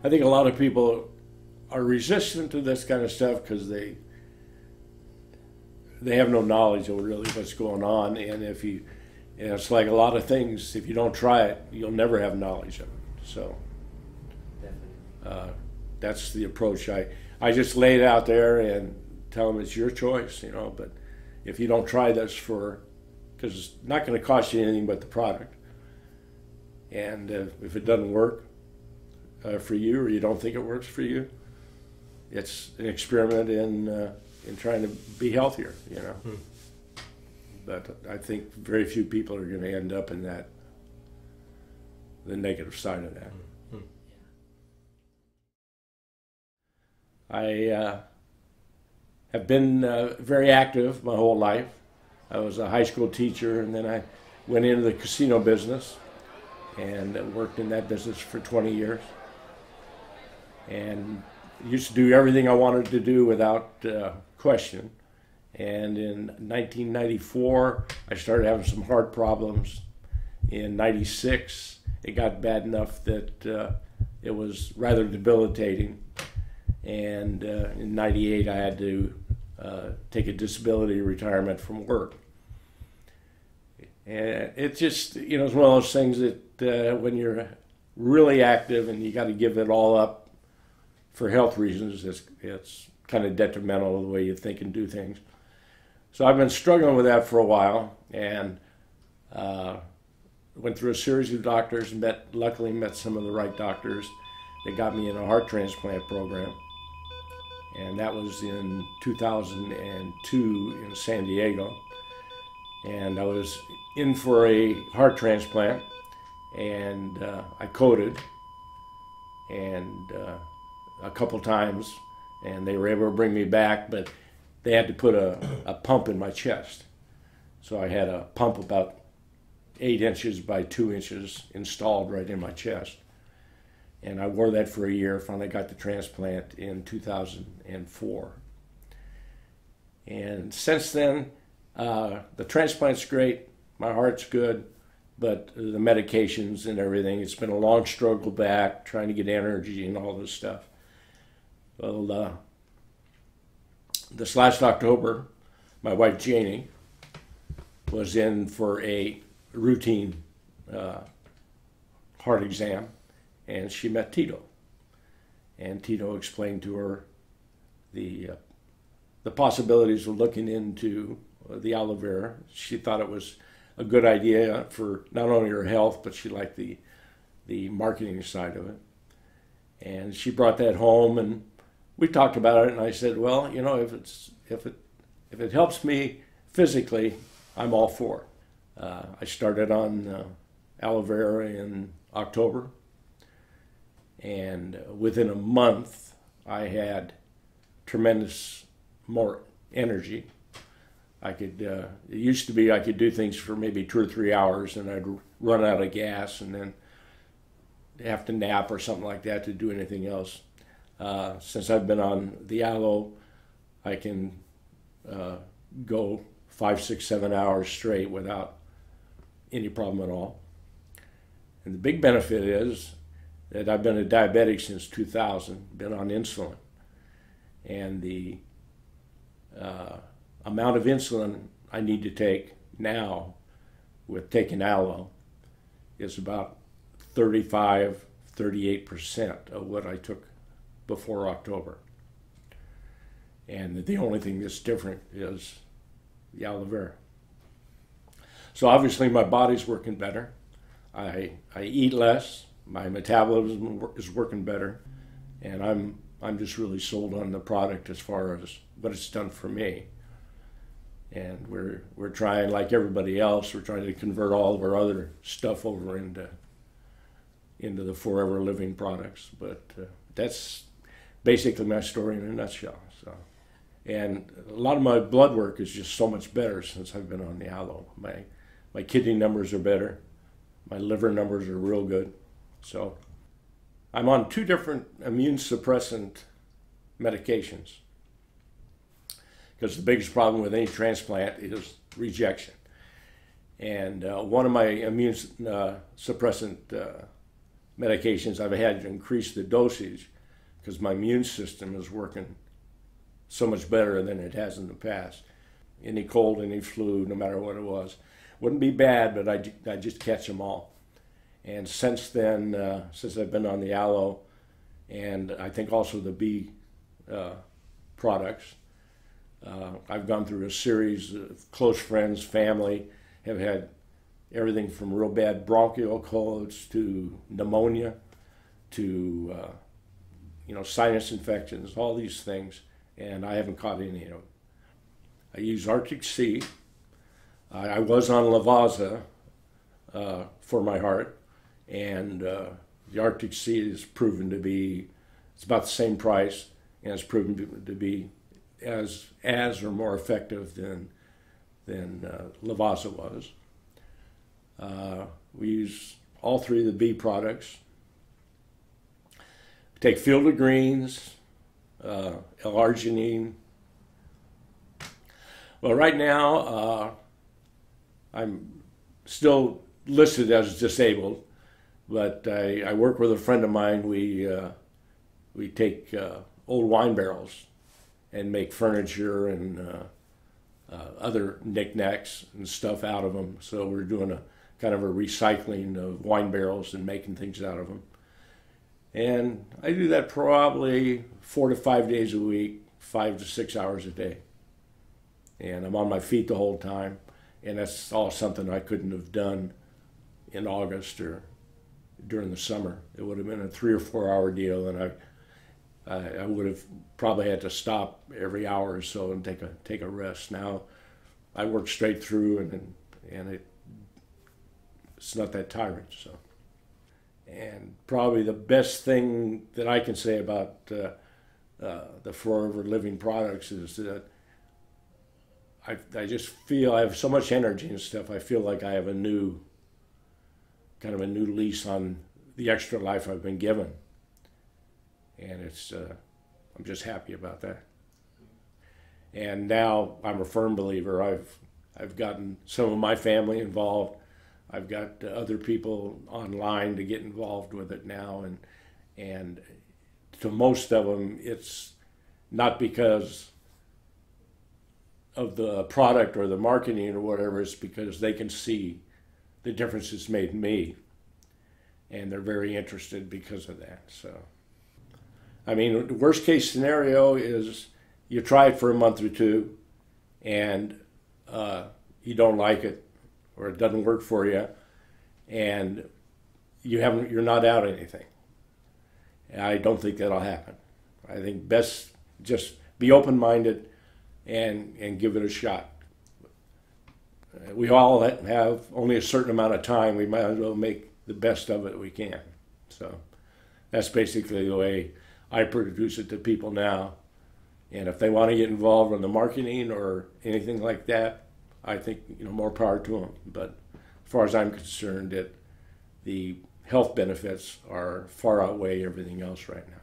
I think a lot of people are resistant to this kind of stuff because they have no knowledge of really what's going on, and if you, it's like a lot of things. If you don't try it, you'll never have knowledge of it. So that's the approach. I just lay it out there and tell them it's your choice, you know. But if you don't try this because it's not going to cost you anything but the product, and if it doesn't work for you, or you don't think it works for you, it's an experiment in trying to be healthier, you know. But I think very few people are going to end up in the negative side of that. I have been very active my whole life. I was a high school teacher, and then I went into the casino business and worked in that business for 20 years. And used to do everything I wanted to do without question. And in 1994, I started having some heart problems. In 96, it got bad enough that it was rather debilitating. And in 98, I had to take a disability retirement from work. And it just, you know, it's one of those things that when you're really active and you got to give it all up for health reasons, it's kind of detrimental to the way you think and do things. So I've been struggling with that for a while, and went through a series of doctors, luckily met some of the right doctors that got me in a heart transplant program. And that was in 2002 in San Diego. And I was in for a heart transplant, and I coded and a couple times, and they were able to bring me back, but they had to put a pump in my chest. So I had a pump about 8 inches by 2 inches installed right in my chest. And I wore that for a year, finally got the transplant in 2004. And since then, the transplant's great, my heart's good, but the medications and everything, it's been a long struggle back, trying to get energy and all this stuff. Well, this last October, my wife Janie was in for a routine heart exam, and she met Tito. And Tito explained to her the possibilities of looking into the aloe vera. She thought it was a good idea for not only her health, but she liked the marketing side of it. And she brought that home, and we talked about it. And I said, well, you know, if it helps me physically, I'm all for it. I started on aloe vera in October. And within a month, I had tremendous more energy. It used to be I could do things for maybe 2 or 3 hours, and I'd run out of gas and then have to nap or something like that to do anything else. Since I've been on the aloe, I can go 5, 6, 7 hours straight without any problem at all. And the big benefit is that I've been a diabetic since 2000, been on insulin. And the amount of insulin I need to take now with taking aloe is about 35, 38% of what I took before October. And the only thing that's different is the aloe vera. So obviously my body's working better. I eat less. My metabolism is working better, and I'm just really sold on the product as far as what it's done for me. And we're trying, like everybody else, we're trying to convert all of our other stuff over into the Forever Living products. But that's basically my story in a nutshell. So, and a lot of my blood work is just so much better since I've been on the aloe. My kidney numbers are better. My liver numbers are real good. So I'm on 2 different immune suppressant medications, because the biggest problem with any transplant is rejection. And one of my immune suppressant medications, I've had to increase the dosage because my immune system is working so much better than it has in the past. Any cold, any flu, no matter what it was, wouldn't be bad, but I just catch them all. And since then, since I've been on the aloe, and I think also the bee products, I've gone through a series of close friends, family, have had everything from real bad bronchial colds to pneumonia to sinus infections, all these things, and I haven't caught any of them. I use Arctic Sea. I was on Lavazza for my heart, and the Arctic Sea is proven to be, it's about the same price, and it's proven to be as or more effective than Lavazza was. We use all three of the bee products. We take Field of Greens, L-arginine. Well, right now I'm still listed as disabled, but I work with a friend of mine. We take old wine barrels and make furniture and other knickknacks and stuff out of them. So we're doing a kind of a recycling of wine barrels and making things out of them. And I do that probably 4 to 5 days a week, 5 to 6 hours a day. And I'm on my feet the whole time. And that's all something I couldn't have done in August or during the summer. It would have been a 3 or 4 hour deal, and I would have probably had to stop every hour or so and take a rest. Now I work straight through, and it's not that tiring. So, and probably the best thing that I can say about the Forever Living products is that I just feel I have so much energy and stuff. I feel like I have a new lease on the extra life I've been given. And I'm just happy about that. And now I'm a firm believer. I've gotten some of my family involved. I've got other people online to get involved with it now, and to most of them, it's not because of the product or the marketing or whatever. It's because they can see the difference it's made in me, and they're very interested because of that. So. I mean, the worst case scenario is you try it for a month or two and you don't like it or it doesn't work for you and you're not out anything. I don't think that'll happen. I think best just be open-minded and give it a shot. We all have only a certain amount of time. We might as well make the best of it we can. So that's basically the way I produce it to people now. And if they want to get involved in the marketing or anything like that, I think more power to them. But as far as I'm concerned, the health benefits are far outweigh everything else right now.